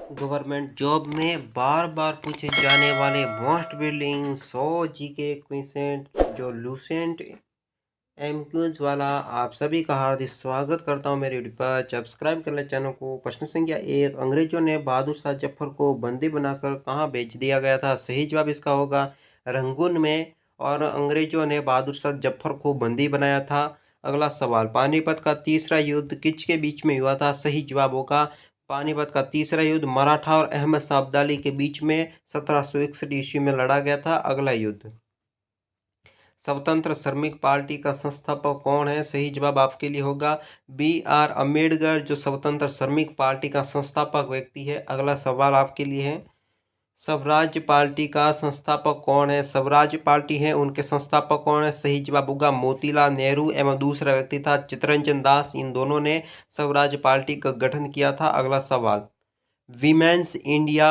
Government job में बार बार पूछे जाने वाले मोस्ट बिल्डिंग 100 जीके क्वेश्चन जो लूसेंट एमक्यूज वाला आप सभी का हार्दिक स्वागत करता हूं मेरे यूट्यूब पर। सब्सक्राइब कर ले चैनल को। प्रश्न संख्या 1, अंग्रेजों ने बहादुर शाह जफर को बंदी बनाकर कहां बेच दिया गया था? सही जवाब इसका होगा रंगून में। और अंग्रेजों ने बहादुर शाह जफर को बंदी बनाया था। अगला सवाल, पानीपत का तीसरा युद्ध किसके बीच में हुआ था? सही जवाब होगा पानीपत का तीसरा युद्ध मराठा और अहमद शाह अब्दाली के बीच में 1761 ईस्वी में लड़ा गया था। अगला युद्ध, स्वतंत्र श्रमिक पार्टी का संस्थापक कौन है? सही जवाब आपके लिए होगा BR अम्बेडकर, जो स्वतंत्र श्रमिक पार्टी का संस्थापक व्यक्ति है। अगला सवाल आपके लिए है, स्वराज पार्टी का संस्थापक कौन है? स्वराज पार्टी है, उनके संस्थापक कौन है? सही जवाब होगा मोतीलाल नेहरू एवं दूसरा व्यक्ति था चित्तरंजन दास। इन दोनों ने स्वराज पार्टी का गठन किया था। अगला सवाल, वीमेंस इंडिया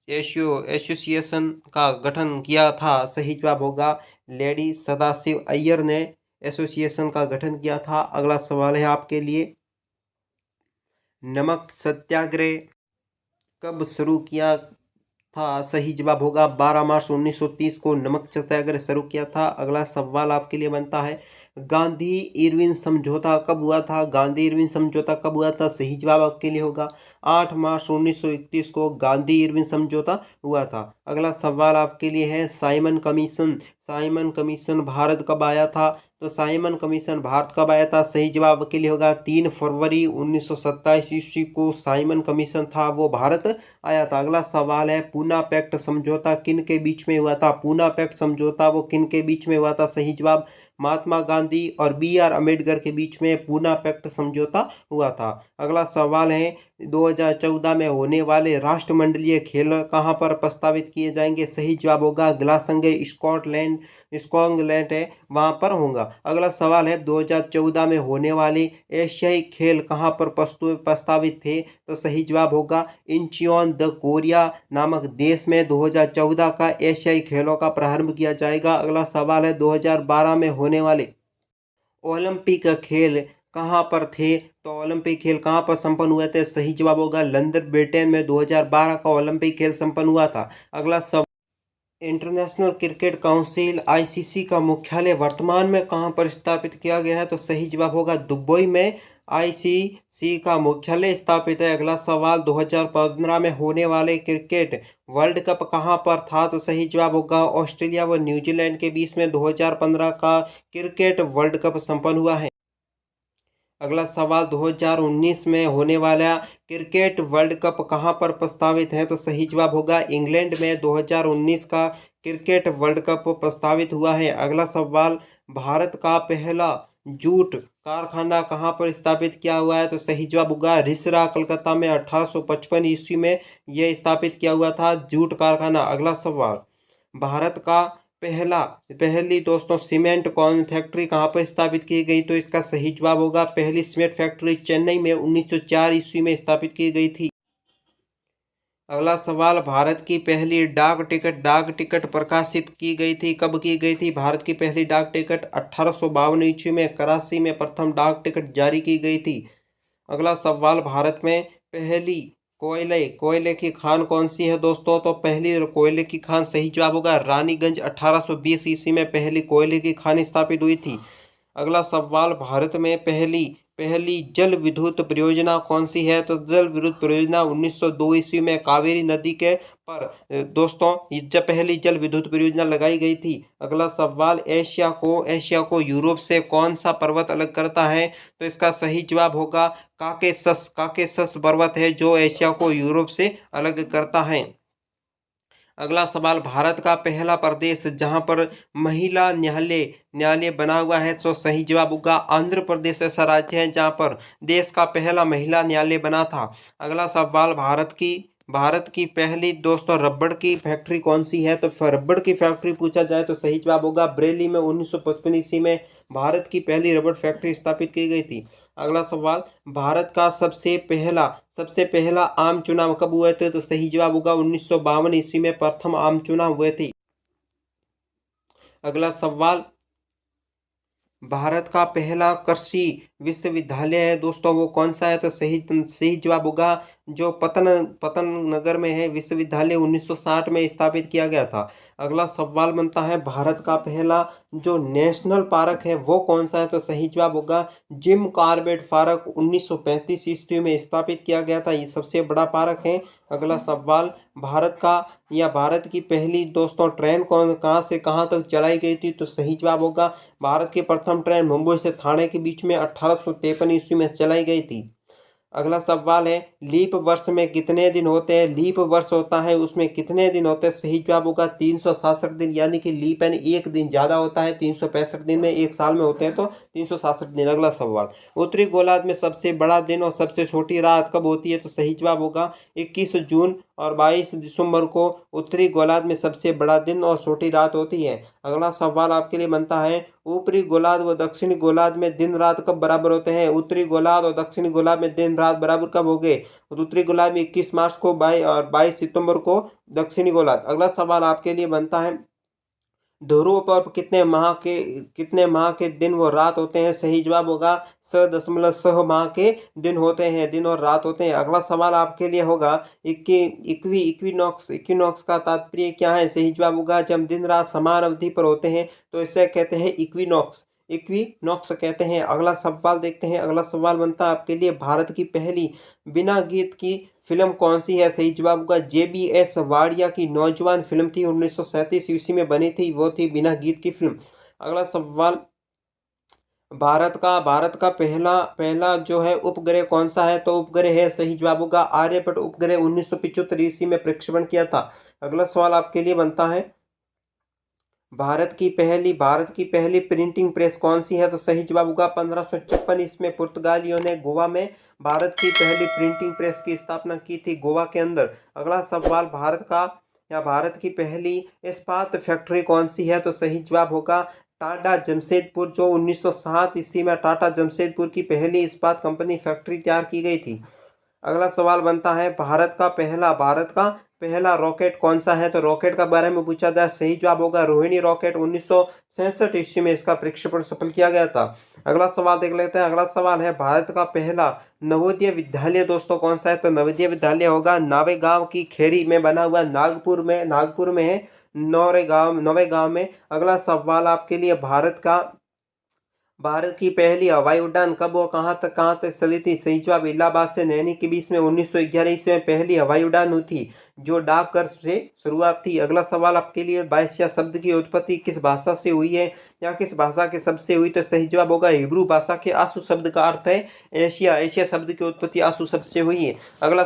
एसोसिएशन का गठन किया था। सही जवाब होगा लेडी सदाशिव अय्यर ने एसोसिएशन का गठन किया था। अगला सवाल है आपके लिए, नमक सत्याग्रह कब शुरू किया था? सही जवाब होगा 12 मार्च 1930 को नमक सत्याग्रह शुरू किया था। अगला सवाल आपके लिए बनता है, गांधी इरविन समझौता कब हुआ था? गांधी इरविन समझौता कब हुआ था? सही जवाब आपके लिए होगा 8 मार्च 1931 को गांधी इरविन समझौता हुआ था। अगला सवाल आपके लिए है, साइमन कमीशन भारत कब आया था? तो साइमन कमीशन भारत कब आया था? सही जवाब के लिए होगा 3 फरवरी 1927 ईस्वी को साइमन कमीशन था वो भारत आया था। अगला सवाल है, पूना पैक्ट समझौता किन के बीच में हुआ था? पूना पैक्ट समझौता वो किन के बीच में हुआ था? सही जवाब महात्मा गांधी और BR अम्बेडकर के बीच में पूना पैक्ट समझौता हुआ था। अगला सवाल है, 2014 में होने वाले राष्ट्रमंडलीय खेल कहां पर प्रस्तावित किए जाएंगे? सही जवाब होगा ग्लासगो स्कॉटलैंड है वहां पर होगा। अगला सवाल है, 2014 में होने वाले एशियाई खेल कहां पर प्रस्तावित थे? तो सही जवाब होगा इंचियोन द कोरिया नामक देश में 2014 का एशियाई खेलों का प्रारंभ किया जाएगा। अगला सवाल है, 2012 में होने वाले ओलंपिक खेल कहां पर थे? तो ओलंपिक खेल कहां पर संपन्न हुए थे? सही जवाब होगा लंदन ब्रिटेन में 2012 का ओलंपिक खेल संपन्न हुआ था। अगला सवाल, इंटरनेशनल क्रिकेट काउंसिल ICC का मुख्यालय वर्तमान में कहां पर स्थापित किया गया है? तो सही जवाब होगा दुबई में ICC का मुख्यालय स्थापित है। अगला सवाल, 2015 में होने वाले क्रिकेट वर्ल्ड कप कहां पर था? तो सही जवाब होगा ऑस्ट्रेलिया व न्यूजीलैंड के बीच में 2015 का क्रिकेट वर्ल्ड कप संपन्न हुआ है। अगला सवाल, 2019 में होने वाला क्रिकेट वर्ल्ड कप कहां पर प्रस्तावित है? तो सही जवाब होगा इंग्लैंड में 2019 का क्रिकेट वर्ल्ड कप प्रस्तावित हुआ है। अगला सवाल, भारत का पहला जूट कारखाना कहां पर स्थापित किया हुआ है? तो सही जवाब होगा रिसरा, कलकत्ता में 1855 ईस्वी में यह स्थापित किया हुआ था जूट कारखाना। अगला सवाल, भारत का पहली दोस्तों सीमेंट कौन फैक्ट्री कहाँ पर स्थापित की गई? तो इसका सही जवाब होगा पहली सीमेंट फैक्ट्री चेन्नई में 1904 ईस्वी में स्थापित की गई थी। अगला सवाल, भारत की पहली डाक टिकट प्रकाशित की गई थी कब की गई थी? भारत की पहली डाक टिकट 1852 ईस्वी में कराची में प्रथम डाक टिकट जारी की गई थी। अगला सवाल, भारत में पहली कोयले की खान कौन सी है दोस्तों? तो पहली कोयले की खान सही जवाब होगा रानीगंज 1820 ईस्वी में पहली कोयले की खान स्थापित हुई थी। अगला सवाल, भारत में पहली पहली जल विद्युत परियोजना कौन सी है? तो जल विद्युत परियोजना 1902 ईस्वी में कावेरी नदी के पर दोस्तों जब पहली जल विद्युत परियोजना लगाई गई थी। अगला सवाल, एशिया को यूरोप से कौन सा पर्वत अलग करता है? तो इसका सही जवाब होगा काकेशस पर्वत है जो एशिया को यूरोप से अलग करता है। अगला सवाल, भारत का पहला प्रदेश जहां पर महिला न्यायालय बना हुआ है? तो सही जवाब होगा आंध्र प्रदेश ऐसा राज्य है जहां पर देश का पहला महिला न्यायालय बना था। अगला सवाल, भारत की पहली दोस्तों रबड़ की फैक्ट्री कौन सी है? तो रबड़ की फैक्ट्री पूछा जाए तो सही जवाब होगा बरेली में 1955 ईस्वी में भारत की पहली रबड़ फैक्ट्री स्थापित की गई थी। अगला सवाल, भारत का सबसे पहला आम चुनाव कब हुए थे? तो सही जवाब होगा 1952 ईस्वी में प्रथम आम चुनाव हुए थे। अगला सवाल, भारत का पहला कृषि विश्वविद्यालय है दोस्तों वो कौन सा है? तो सही सही जवाब होगा जो पतन नगर में है। विश्वविद्यालय 1960 में स्थापित किया गया था। अगला सवाल बनता है भारत का पहला जो नेशनल पार्क है वो कौन सा है? तो सही जवाब होगा जिम कॉर्बेट पार्क 1935 ईस्वी में स्थापित किया गया था। ये सबसे बड़ा पार्क है। अगला सवाल भारत का या भारत की पहली दोस्तों ट्रेन कहाँ से कहाँ तक चलाई गई थी? तो सही जवाब होगा भारत की प्रथम ट्रेन मुंबई से ठाणे के बीच में 1853 ईस्वी में चलाई गई थी। अगला सवाल है लीप वर्ष में कितने दिन होते हैं? लीप वर्ष होता है उसमें कितने दिन होते हैं? सही जवाब होगा 367 दिन, यानी कि लीप यानी एक दिन ज्यादा होता है। 365 दिन में एक साल में होते हैं तो 367 दिन। अगला सवाल उत्तरी गोलार्ध में सबसे बड़ा दिन और सबसे छोटी रात कब होती है? तो सही जवाब होगा 21 जून और 22 दिसंबर को उत्तरी गोलार्ध में सबसे बड़ा दिन और छोटी रात होती है। अगला सवाल आपके लिए बनता है ऊपरी गोलार्ध व दक्षिणी गोलार्ध में दिन रात कब बराबर होते हैं? उत्तरी गोलार्ध और दक्षिणी गोलार्ध में दिन रात बराबर कब हो गए? तो उत्तरी गोलार्ध में 21 मार्च को 22 सितंबर को दक्षिणी गोलार्ध। अगला सवाल आपके लिए बनता है ध्रुव पर कितने माह के दिन व रात होते हैं? सही जवाब होगा 6.6 माह के दिन होते हैं, दिन और रात होते हैं। अगला सवाल आपके लिए होगा इक्विनॉक्स का तात्पर्य क्या है? सही जवाब होगा जब दिन रात समान अवधि पर होते हैं तो इसे कहते हैं इक्विनॉक्स कहते हैं। अगला सवाल देखते हैं। अगला सवाल बनता है आपके लिए भारत की पहली बिना गीत की फिल्म कौन सी है? सही जवाब होगा JBS वाडिया की नौजवान फिल्म थी 1937 ईस्वी में बनी थी, वो थी बिना गीत की फिल्म। अगला सवाल भारत का पहला पहला जो है उपग्रह कौन सा है? तो उपग्रह है सही जवाब होगा आर्यभट्ट उपग्रह 1975 ईस्वी में प्रक्षेपण किया था। अगला सवाल आपके लिए बनता है भारत की पहली प्रिंटिंग प्रेस कौन सी है? तो सही जवाब होगा 1556 इसमें पुर्तगालियों ने गोवा में भारत की पहली प्रिंटिंग प्रेस की स्थापना की थी, गोवा के अंदर। अगला सवाल भारत की पहली इस्पात फैक्ट्री कौन सी है? तो सही जवाब होगा टाटा जमशेदपुर, जो 1907 ईस्वी में टाटा जमशेदपुर की पहली इस्पात कंपनी फैक्ट्री तैयार की गई थी। अगला सवाल बनता है भारत का पहला रॉकेट कौन सा है? तो रॉकेट का बारे में पूछा जाए सही जवाब होगा रोहिणी रॉकेट 1966 ईस्वी में इसका प्रक्षेपण सफल किया गया था। अगला सवाल देख लेते हैं। अगला सवाल है भारत का पहला नवोदय विद्यालय दोस्तों कौन सा है? तो नवोदय विद्यालय होगा नावेगांव की खेरी में बना हुआ, नागपुर में है, नौरेगांव में। अगला सवाल आपके लिए भारत की पहली हवाई उड़ान कब और कहाँ तक चली थी? सही जवाब इलाहाबाद से नैनी के बीच में 1911 ईस्वी में पहली हवाई उड़ान हुई थी, जो डाकघर से शुरुआत थी। अगला सवाल आपके लिए बाइसिया शब्द की उत्पत्ति किस भाषा से हुई है या किस भाषा के शब्द से हुई? तो सही जवाब होगा हिब्रू भाषा के आंसू शब्द का अर्थ है एशिया शब्द की उत्पत्ति आंसू शब्द से हुई है। अगला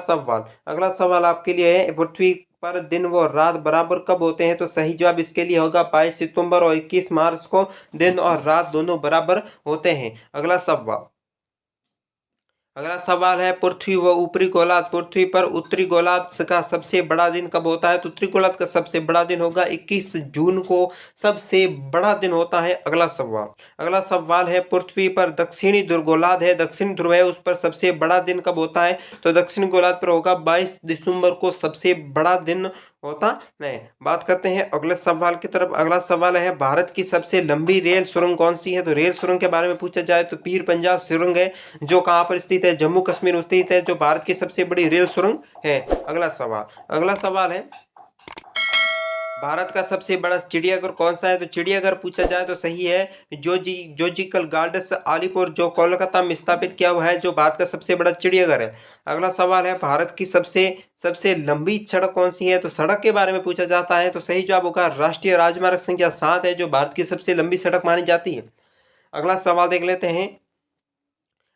सवाल आपके लिए है पृथ्वी पर दिन व रात बराबर कब होते हैं? तो सही जवाब इसके लिए होगा 22 सितंबर और 21 मार्च को दिन और रात दोनों बराबर होते हैं। अगला सवाल है पृथ्वी व ऊपरी गोलार्ध, पृथ्वी पर उत्तरी गोलार्ध का सबसे बड़ा दिन कब होता है? तो उत्तरी गोलार्ध का सबसे बड़ा दिन होगा 21 जून को सबसे बड़ा दिन होता है। अगला सवाल है पृथ्वी पर दक्षिणी ध्रुव गोलार्ध है, दक्षिणी ध्रुव है, उस पर सबसे बड़ा दिन कब होता है? तो दक्षिणी गोलार्ध पर होगा 22 दिसंबर को सबसे बड़ा दिन होता है। बात करते हैं अगले सवाल की तरफ। अगला सवाल है भारत की सबसे लंबी रेल सुरंग कौन सी है? तो रेल सुरंग के बारे में पूछा जाए तो पीर पंजाब सुरंग है, जो कहाँ पर स्थित है? जम्मू कश्मीर में स्थित है, जो भारत की सबसे बड़ी रेल सुरंग है। अगला सवाल है भारत का सबसे बड़ा चिड़ियाघर कौन सा है? तो चिड़ियाघर पूछा जाए तो सही है जोजिकल गार्डन्स अलीपुर, जो कोलकाता में स्थापित किया हुआ है, जो भारत का सबसे बड़ा चिड़ियाघर है। अगला सवाल है भारत की सबसे लंबी सड़क कौन सी है? तो सड़क के बारे में पूछा जाता है तो सही जवाब होगा राष्ट्रीय राजमार्ग संख्या 7 है, जो भारत की सबसे लंबी सड़क मानी जाती है। अगला सवाल देख लेते हैं।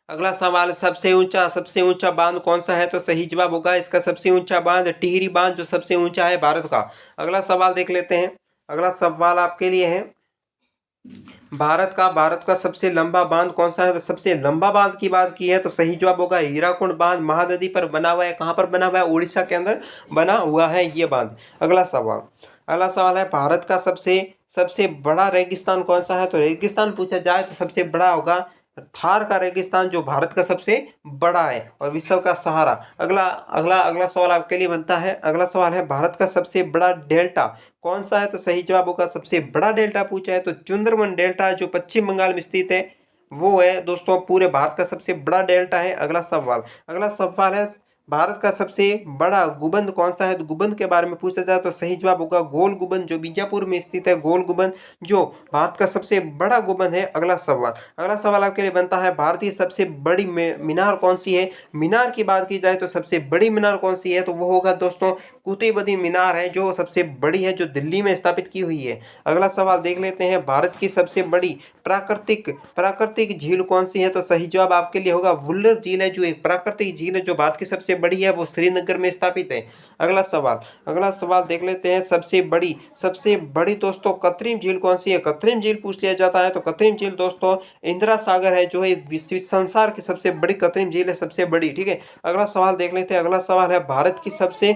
अगला सवाल सबसे ऊंचा बांध कौन सा है? तो सही जवाब होगा इसका सबसे ऊंचा बांध टिहरी बांध, जो सबसे ऊंचा है भारत का। अगला सवाल देख लेते हैं। अगला सवाल आपके लिए है भारत का सबसे लंबा बांध कौन सा है? तो सबसे लंबा बांध की बात की है तो सही जवाब होगा हीराकुंड बांध, महानदी पर बना हुआ है। कहां पर बना हुआ है? उड़ीसा के अंदर बना हुआ है ये बांध। अगला सवाल है भारत का सबसे बड़ा रेगिस्तान कौन सा है? तो रेगिस्तान पूछा जाए तो सबसे बड़ा होगा थार का रेगिस्तान जो भारत का सबसे बड़ा है और विश्व का सहारा। अगला अगला अगला सवाल आपके लिए बनता है। अगला सवाल है भारत का सबसे बड़ा डेल्टा कौन सा है? तो सही जवाब होगा सबसे बड़ा डेल्टा पूछा है तो चुंदरवन डेल्टा जो पश्चिम बंगाल में स्थित है वो है दोस्तों पूरे भारत का सबसे बड़ा डेल्टा है। अगला सवाल है भारत का सबसे बड़ा गुबंद कौन सा है? तो गुबंद के बारे में पूछा जाए तो सही जवाब होगा गोल गुबंद जो बीजापुर में स्थित है, गोल गुबंद जो भारत का सबसे बड़ा गुबंद है। अगला सवाल आपके लिए बनता है भारत की सबसे बड़ी मीनार कौन सी है? मीनार की बात की जाए तो सबसे बड़ी मीनार कौन सी है? तो वो होगा दोस्तों कुतुबुद्दीन मीनार है जो सबसे बड़ी है, जो दिल्ली में स्थापित की हुई है। अगला सवाल देख लेते हैं भारत की सबसे बड़ी प्राकृतिक झील कौन सी है? तो सही जवाब आपके लिए होगा वुल्लर झील है जो एक प्राकृतिक झील है जो भारत की सबसे बड़ी है, वो श्रीनगर में स्थापित है। अगला सवाल देख लेते हैं सबसे बड़ी दोस्तों कृत्रिम झील कौन सी है? कृत्रिम झील पूछ लिया जाता है तो कृत्रिम झील दोस्तों इंदिरा सागर है जो एक विश्व संसार की सबसे बड़ी कृत्रिम झील है, सबसे बड़ी। ठीक है, अगला सवाल देख लेते हैं। अगला सवाल है भारत की सबसे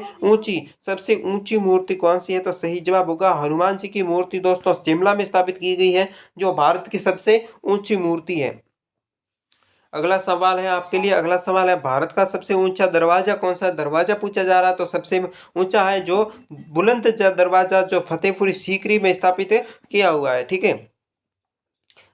ऊंची मूर्ति कौन सी है? तो सही जवाब होगा हनुमान जी की मूर्ति दोस्तों शिमला में स्थापित की गई है जो भारत की सबसे ऊंची मूर्ति है। अगला सवाल है आपके लिए। अगला सवाल है भारत का सबसे ऊंचा दरवाजा कौन सा दरवाजा पूछा जा रहा है? तो सबसे ऊंचा है जो बुलंद दरवाजा जो फतेहपुर सीकरी में स्थापित किया हुआ है। ठीक है,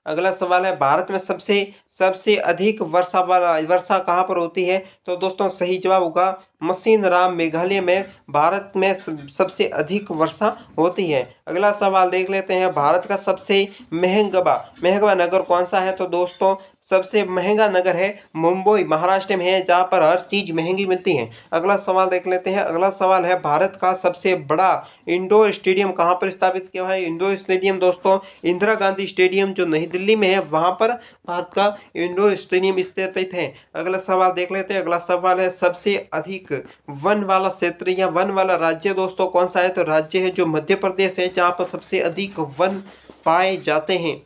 अगला सवाल है भारत में सबसे सबसे अधिक वर्षा कहाँ पर होती है? तो दोस्तों सही जवाब होगा मसीनराम मेघालय में भारत में सबसे अधिक वर्षा होती है। अगला सवाल देख लेते हैं भारत का सबसे महंगा नगर कौन सा है? तो दोस्तों सबसे महंगा नगर है मुंबई, महाराष्ट्र में है जहाँ पर हर चीज महंगी मिलती है। अगला सवाल देख लेते हैं। अगला सवाल है भारत का सबसे बड़ा इंडोर स्टेडियम कहाँ पर स्थापित किया है? इंडोर स्टेडियम दोस्तों इंदिरा गांधी स्टेडियम जो नई दिल्ली में है वहां पर भारत का इंडोर स्टेडियम स्थित है। अगला सवाल देख लेते हैं। अगला सवाल है सबसे अधिक वन वाला क्षेत्र या वन वाला राज्य दोस्तों कौन सा है? तो राज्य है जो मध्य प्रदेश है जहां पर सबसे अधिक वन पाए जाते हैं।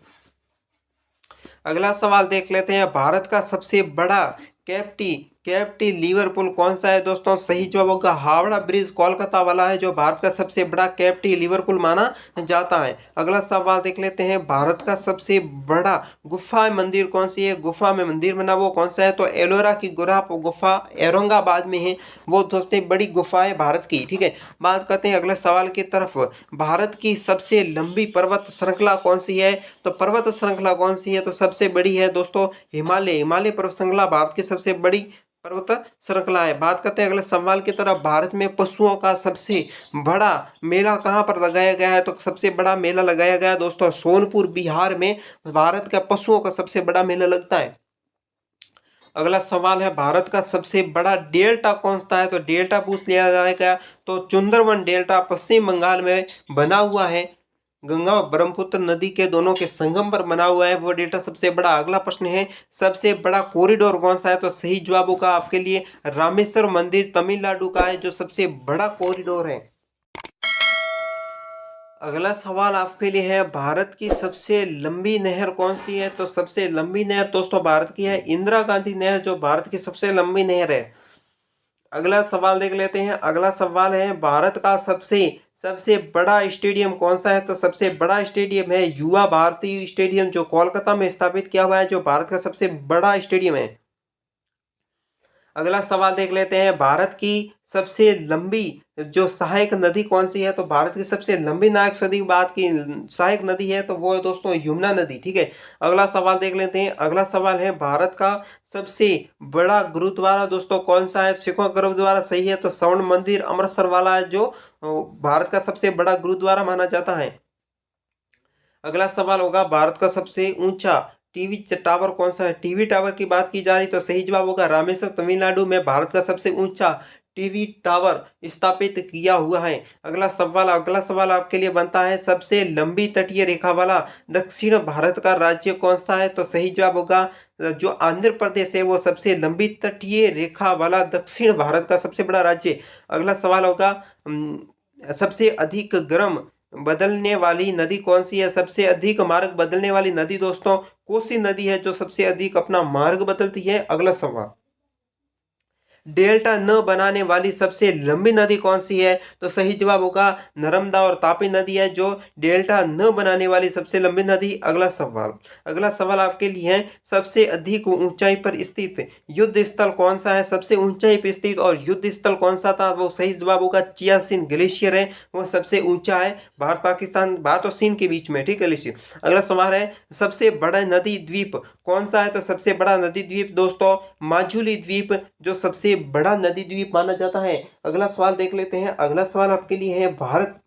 अगला सवाल देख लेते हैं भारत का सबसे बड़ा कैप्टी लिवरपूल कौन सा है? दोस्तों सही जवाब होगा हावड़ा ब्रिज कोलकाता वाला है जो भारत का सबसे बड़ा कैप्टी लिवरपूल माना जाता है। अगला सवाल देख लेते हैं भारत का सबसे बड़ा गुफा मंदिर कौन सी है? गुफा में मंदिर बना वो कौन सा है? तो एलोरा की गुफा औरंगाबाद में है, वो दोस्तों बड़ी गुफा है भारत की। ठीक है, बात करते हैं अगले सवाल की तरफ। भारत की सबसे लंबी पर्वत श्रृंखला कौन सी है? तो पर्वत श्रृंखला कौन सी है? तो सबसे बड़ी है दोस्तों हिमालय पर्वत श्रृंखला भारत की सबसे बड़ी पर्वत श्रृंखला है। बात करते हैं अगले सवाल की तरफ। भारत में पशुओं का सबसे बड़ा मेला कहाँ पर लगाया गया है? तो सबसे बड़ा मेला लगाया गया है दोस्तों सोनपुर बिहार में, भारत का पशुओं का सबसे बड़ा मेला लगता है। अगला सवाल है भारत का सबसे बड़ा डेल्टा कौन सा है? तो डेल्टा पूछ लिया जाएगा तो चुंदरवन डेल्टा पश्चिम बंगाल में बना हुआ है, गंगा और ब्रह्मपुत्र नदी के दोनों के संगम पर बना हुआ है वो डेल्टा सबसे बड़ा। अगला प्रश्न है सबसे बड़ा कॉरिडोर कौन सा है? तो सही जवाब होगा आपके लिए रामेश्वर मंदिर तमिलनाडु का है जो सबसे बड़ा कॉरिडोर है। अगला सवाल आपके लिए है भारत की सबसे लंबी नहर कौन सी है? तो सबसे लंबी नहर दोस्तों भारत की है इंदिरा गांधी नहर जो भारत की सबसे लंबी नहर है। अगला सवाल देख लेते हैं। अगला सवाल है भारत का सबसे सबसे बड़ा स्टेडियम कौन सा है? तो सबसे बड़ा स्टेडियम है युवा भारती स्टेडियम जो कोलकाता में स्थापित किया हुआ है जो भारत का सबसे बड़ा स्टेडियम है। अगला सवाल देख लेते हैं भारत की सबसे लंबी जो सहायक नदी कौन सी है? तो भारत की सबसे लंबी नायक नदी बात की सहायक नदी है तो वो है दोस्तों यमुना नदी। ठीक है, अगला सवाल देख लेते हैं। अगला सवाल है भारत का सबसे बड़ा गुरुद्वारा दोस्तों कौन सा है? सिखों का गुरुद्वारा सही है तो स्वर्ण मंदिर अमृतसर वाला है जो भारत का सबसे बड़ा गुरुद्वारा माना जाता है। अगला सवाल होगा भारत का सबसे ऊंचा टीवी टावर कौन सा है? टीवी टावर की बात की जा रही तो सही जवाब होगा रामेश्वर तमिलनाडु में भारत का सबसे ऊंचा टीवी टावर स्थापित किया हुआ है। अगला सवाल आपके लिए बनता है सबसे लंबी तटीय रेखा वाला दक्षिण भारत का राज्य कौन सा है? तो सही जवाब होगा जो आंध्र प्रदेश है वो सबसे लंबी तटीय रेखा वाला दक्षिण भारत का सबसे बड़ा राज्य। अगला सवाल होगा सबसे अधिक गर्म बदलने वाली नदी कौन सी है? सबसे अधिक मार्ग बदलने वाली नदी दोस्तों कोसी नदी है जो सबसे अधिक अपना मार्ग बदलती है। अगला सवाल डेल्टा न बनाने वाली सबसे लंबी नदी कौन सी है? तो सही जवाब होगा नर्मदा और तापी नदी है जो डेल्टा न बनाने वाली सबसे लंबी नदी। अगला सवाल आपके लिए है, सबसे अधिक ऊंचाई पर स्थित युद्ध स्थल कौन सा है? सबसे ऊंचाई पर स्थित और युद्ध स्थल कौन सा था? वो सही जवाब होगा चियासिन ग्लेशियर है, वो सबसे ऊंचा है भारत और चीन के बीच में, ठीक है ग्लेशियर। अगला सवाल है, सबसे बड़ा नदी द्वीप कौन सा है? तो सबसे बड़ा नदी द्वीप दोस्तों माजुली द्वीप जो सबसे बड़ा नदी द्वीप माना जाता है। अगला सवाल देख लेते हैं। अगला सवाल आपके लिए है, भारत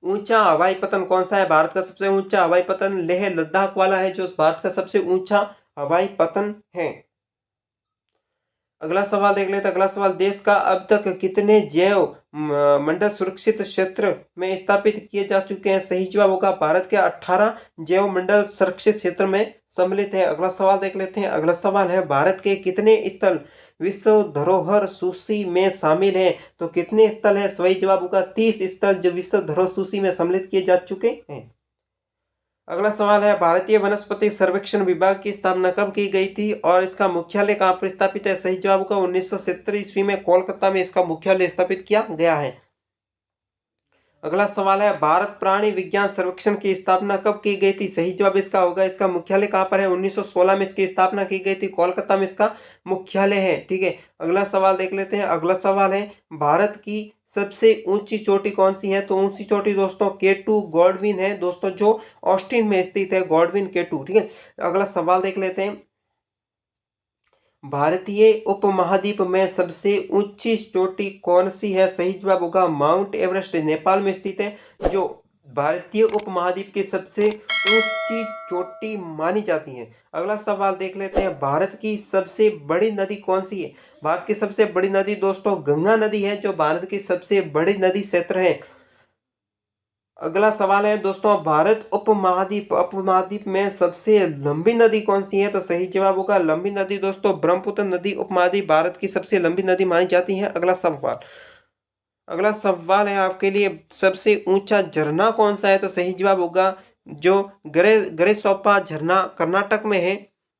ऊंचा हवाई पतन कौन सा है? भारत का सबसे ऊंचा हवाई पतन लेह लद्दाख वाला है जो भारत का सबसे ऊंचा हवाई पतन है। अगला सवाल देख लेते हैं। अगला सवाल, देश का अब तक कितने जैव मंडल सुरक्षित क्षेत्र में स्थापित किए जा चुके हैं? सही जवाब होगा भारत के 18 जैव मंडल सुरक्षित क्षेत्र में सम्मिलित है। अगला सवाल देख लेते हैं। अगला सवाल है, भारत के कितने स्थल विश्व धरोहर सूची में शामिल है? तो कितने स्थल है? सही जवाब होगा 30 स्थल जो विश्व धरोहर सूची में सम्मिलित किए जा चुके हैं। अगला सवाल है, भारतीय वनस्पति सर्वेक्षण विभाग की स्थापना कब की गई थी और इसका मुख्यालय कहाँ पर स्थापित है? सही जवाब होगा 1970 ईस्वी में कोलकाता में इसका मुख्यालय स्थापित किया गया है। अगला सवाल है, भारत प्राणी विज्ञान सर्वेक्षण की स्थापना कब की गई थी? सही जवाब इसका होगा, इसका मुख्यालय कहाँ पर है? 1916 में इसकी स्थापना की गई थी, कोलकाता में इसका मुख्यालय है, ठीक है। अगला सवाल देख लेते हैं। अगला सवाल है, भारत की सबसे ऊंची चोटी कौन सी है? तो ऊंची चोटी दोस्तों K2 गॉडविन है दोस्तों, जो ऑस्टिन में स्थित है, गॉडविन K2, ठीक है। अगला सवाल देख लेते हैं। भारतीय उपमहाद्वीप में सबसे ऊंची चोटी कौन सी है? सही जवाब होगा माउंट एवरेस्ट, नेपाल में स्थित है, जो भारतीय उपमहाद्वीप की सबसे ऊंची चोटी मानी जाती है। अगला सवाल देख लेते हैं। भारत की सबसे बड़ी नदी कौन सी है? भारत की सबसे बड़ी नदी दोस्तों गंगा नदी है, जो भारत की सबसे बड़ी नदी क्षेत्र है। अगला सवाल है दोस्तों, भारत उपमहाद्वीप में सबसे लंबी नदी कौन सी है? तो सही जवाब होगा लंबी नदी दोस्तों ब्रह्मपुत्र नदी उपमहाद्वीप भारत की सबसे लंबी नदी मानी जाती है। अगला सवाल है आपके लिए, सबसे ऊंचा झरना कौन सा है? तो सही जवाब होगा जो गरेसोप्पा झरना कर्नाटक में है,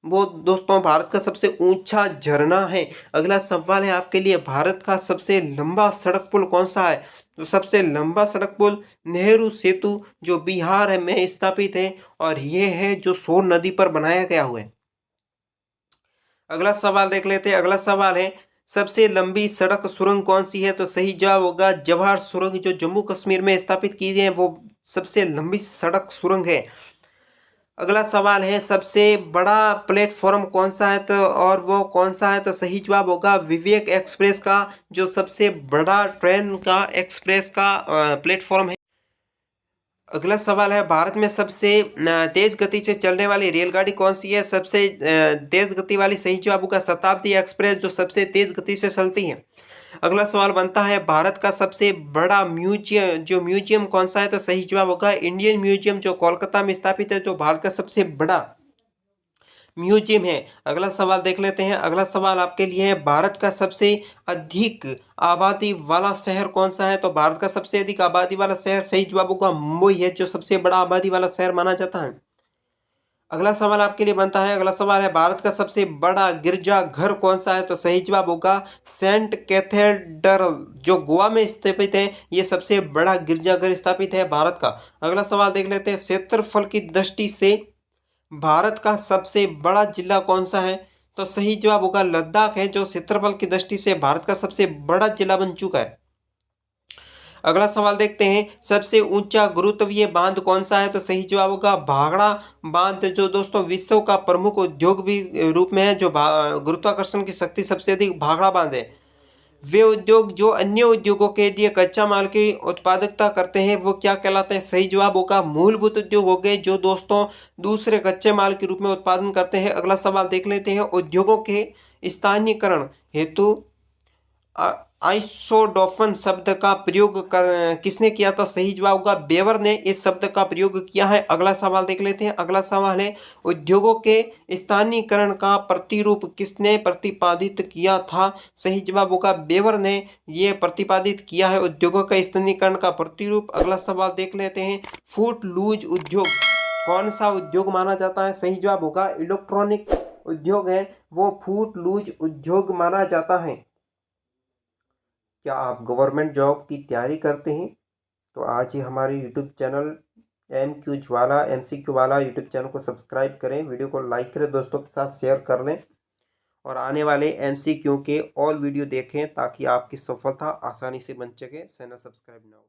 वो दोस्तों भारत का सबसे ऊंचा झरना है। अगला सवाल है आपके लिए, भारत का सबसे लंबा सड़क पुल कौन सा है? तो सबसे लंबा सड़क पुल नेहरू सेतु जो बिहार में स्थापित है, और ये है जो सोन नदी पर बनाया गया हुआ है। अगला सवाल देख लेते हैं। अगला सवाल है, सबसे लंबी सड़क सुरंग कौन सी है? तो सही जवाब होगा जवाहर सुरंग जो जम्मू कश्मीर में स्थापित की गई है, वो सबसे लंबी सड़क सुरंग है। अगला सवाल है, सबसे बड़ा प्लेटफॉर्म कौन सा है? तो और वो कौन सा है? तो सही जवाब होगा विवेक एक्सप्रेस का, जो सबसे बड़ा ट्रेन का एक्सप्रेस का प्लेटफॉर्म है। अगला सवाल है, भारत में सबसे तेज गति से चलने वाली रेलगाड़ी कौन सी है? सबसे तेज गति वाली सही जवाब होगा शताब्दी एक्सप्रेस जो सबसे तेज गति से चलती है। अगला सवाल बनता है, भारत का सबसे बड़ा म्यूजियम कौन सा है? तो सही जवाब होगा इंडियन म्यूजियम जो कोलकाता में स्थापित है, जो भारत का सबसे बड़ा म्यूजियम है। अगला सवाल देख लेते हैं। अगला सवाल आपके लिए है, भारत का सबसे अधिक आबादी वाला शहर कौन सा है? तो भारत का सबसे अधिक आबादी वाला शहर सही जवाब होगा मुंबई है, जो सबसे बड़ा आबादी वाला शहर माना जाता है। अगला सवाल आपके लिए बनता है। अगला सवाल है, भारत का सबसे बड़ा गिरजाघर कौन सा है? तो सही जवाब होगा सेंट कैथेड्रल जो गोवा में स्थापित है, ये सबसे बड़ा गिरजाघर स्थापित है भारत का। अगला सवाल देख लेते हैं, क्षेत्रफल की दृष्टि से भारत का सबसे बड़ा जिला कौन सा है? तो सही जवाब होगा लद्दाख है, जो क्षेत्रफल की दृष्टि से भारत का सबसे बड़ा जिला बन चुका है। अगला सवाल देखते हैं, सबसे ऊंचा गुरुत्वीय बांध कौन सा है? तो सही जवाब होगा भाखड़ा बांध जो दोस्तों विश्व का प्रमुख उद्योग भी रूप में है, जो गुरुत्वाकर्षण की शक्ति सबसे अधिक भाखड़ा बांध है। वे उद्योग जो अन्य उद्योगों के लिए कच्चा माल की उत्पादकता करते हैं, वो क्या कहलाते हैं? सही जवाब होगा मूलभूत उद्योग हो गए, जो दोस्तों दूसरे कच्चे माल के रूप में उत्पादन करते हैं। अगला सवाल देख लेते हैं, उद्योगों के स्थानीयकरण हेतु आइसोडोफन शब्द का प्रयोग किसने किया था? सही जवाब होगा बेवर ने इस शब्द का प्रयोग किया है। अगला सवाल देख लेते हैं। अगला सवाल है, उद्योगों के स्थानीयकरण का प्रतिरूप किसने प्रतिपादित किया था? सही जवाब होगा बेवर ने ये प्रतिपादित किया है उद्योगों का स्थानीयकरण का प्रतिरूप। अगला सवाल देख लेते हैं, फूट लूज उद्योग कौन सा उद्योग माना जाता है? सही जवाब होगा इलेक्ट्रॉनिक उद्योग है वो फूट लूज उद्योग माना जाता है। क्या आप गवर्नमेंट जॉब की तैयारी करते हैं? तो आज ही हमारे यूट्यूब चैनल MQ वाला यूट्यूब चैनल को सब्सक्राइब करें, वीडियो को लाइक करें, दोस्तों के साथ शेयर कर लें और आने वाले MCQ के ऑल वीडियो देखें ताकि आपकी सफलता आसानी से बन सके। चैनल सब्सक्राइब ना हो।